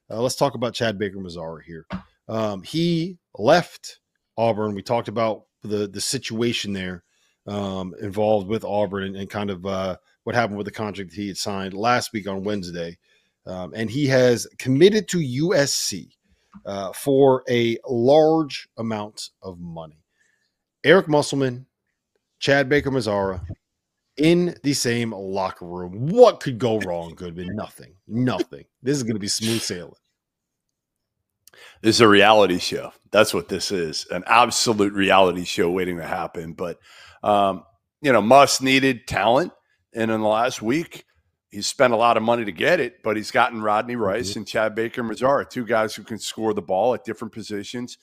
let's talk about Chad Baker-Mazara here. He left Auburn. We talked about the situation there involved with Auburn and kind of what happened with the contract that he had signed last week on Wednesday. And he has committed to USC for a large amount of money. Eric Musselman, Chad Baker-Mazara in the same locker room. What could go wrong, Goodman? Nothing. This is going to be smooth sailing. This is a reality show. That's what this is, an absolute reality show waiting to happen. But, Muss needed talent. And in the last week, he's spent a lot of money to get it, but he's gotten Rodney Rice and Chad Baker-Mazara, two guys who can score the ball at different positions.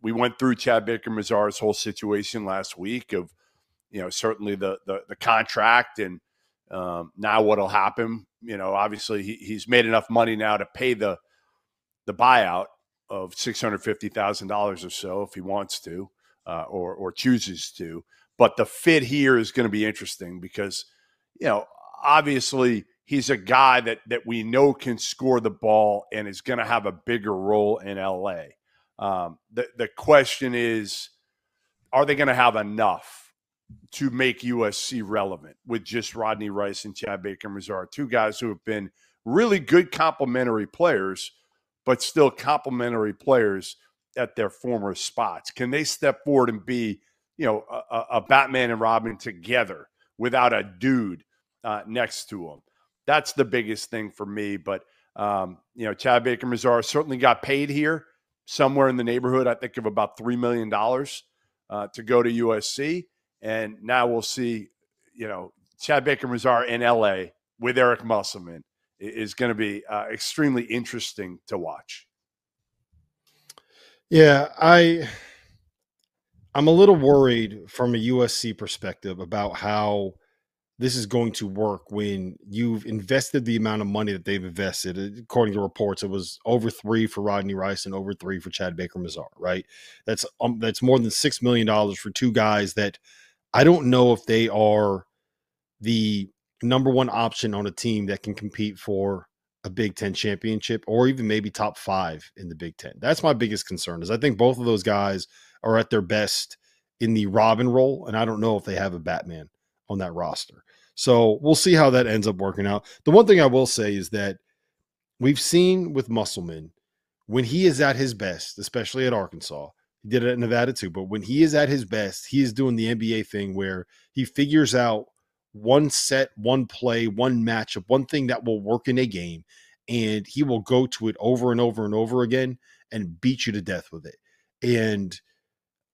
We went through Chad Baker-Mazara's whole situation last week of, certainly the contract and now what'll happen. Obviously he's made enough money now to pay the buyout of $650,000 or so if he wants to or chooses to. But the fit here is going to be interesting because, obviously he's a guy that we know can score the ball and is going to have a bigger role in LA. The question is, are they going to have enough to make USC relevant with just Rodney Rice and Chad Baker-Mazara, two guys who have been really good complementary players, but still complementary players at their former spots? Can they step forward and be, a Batman and Robin together without a dude next to them? That's the biggest thing for me. But, Chad Baker-Mazara certainly got paid here somewhere in the neighborhood, I think, of about $3 million to go to USC. And now we'll see, Chad Baker-Mazara in LA with Eric Musselman is going to be extremely interesting to watch. Yeah, I'm a little worried from a USC perspective about how this is going to work when you've invested the amount of money that they've invested. According to reports, it was over 3 for Rodney Rice and over 3 for Chad Baker-Mazara, right? That's more than $6 million for two guys that I don't know if they are the number one option on a team that can compete for a Big Ten championship or even maybe top 5 in the Big Ten. That's my biggest concern, is I think both of those guys are at their best in the Robin role, and I don't know if they have a Batman on that roster. So we'll see how that ends up working out. The one thing I will say is that we've seen with Musselman, when he is at his best, especially at Arkansas, he did it at Nevada too, but when he is at his best, he is doing the NBA thing where he figures out one set, one play, one matchup, one thing that will work in a game, and he will go to it over and over and over again and beat you to death with it. And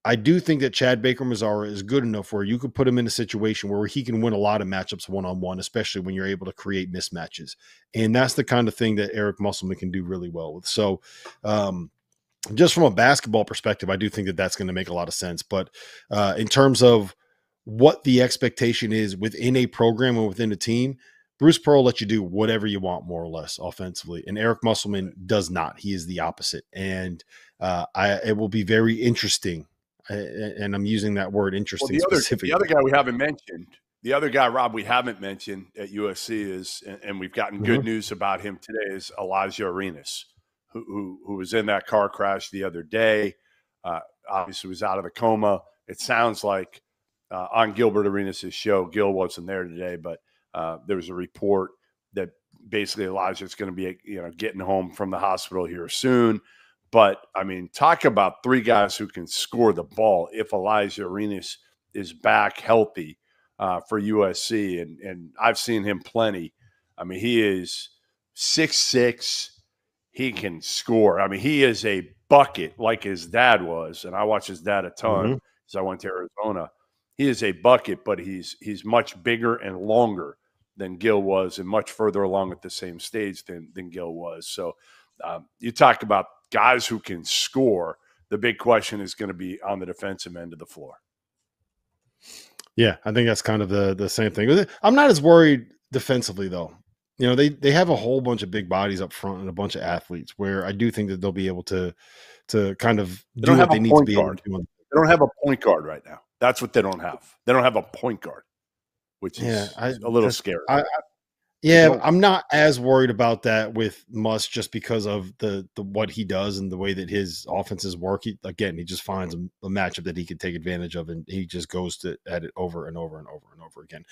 I do think that Chad Baker-Mazara is good enough where you could put him in a situation where he can win a lot of matchups one-on-one, especially when you're able to create mismatches. And that's the kind of thing that Eric Musselman can do really well with. So just from a basketball perspective, I do think that that's going to make a lot of sense. But in terms of what the expectation is within a program and within a team, Bruce Pearl lets you do whatever you want, more or less, offensively. And Eric Musselman does not. He is the opposite. And it will be very interesting. And I'm using that word interesting specifically. The other guy we haven't mentioned, Rob, we haven't mentioned at USC is, and we've gotten good news about him today, is Elijah Arenas, who was in that car crash the other day. Obviously was out of the coma. It sounds like on Gilbert Arenas' show, Gil wasn't there today, but there was a report that basically Elijah's going to be, getting home from the hospital here soon. But, I mean, talk about 3 guys who can score the ball if Elijah Arenas is back healthy for USC. And I've seen him plenty. I mean, he is 6'6". He can score. I mean, he is a bucket like his dad was. And I watch his dad a ton because I went to Arizona. He is a bucket, but he's much bigger and longer than Gil was and much further along at the same stage than Gil was. So you talk about guys who can score. The big question is going to be on the defensive end of the floor. Yeah, I think that's kind of the same thing. I'm not as worried defensively, though. They have a whole bunch of big bodies up front and a bunch of athletes where I do think that they'll be able to kind of do what they need to be able to do. They don't have a point guard right now. That's what they don't have. They don't have a point guard, which is a little scary. Yeah, I'm not as worried about that with Musk just because of the what he does and the way that his offenses work. He just finds a matchup that he can take advantage of, and he just goes at it over and over and over and over again.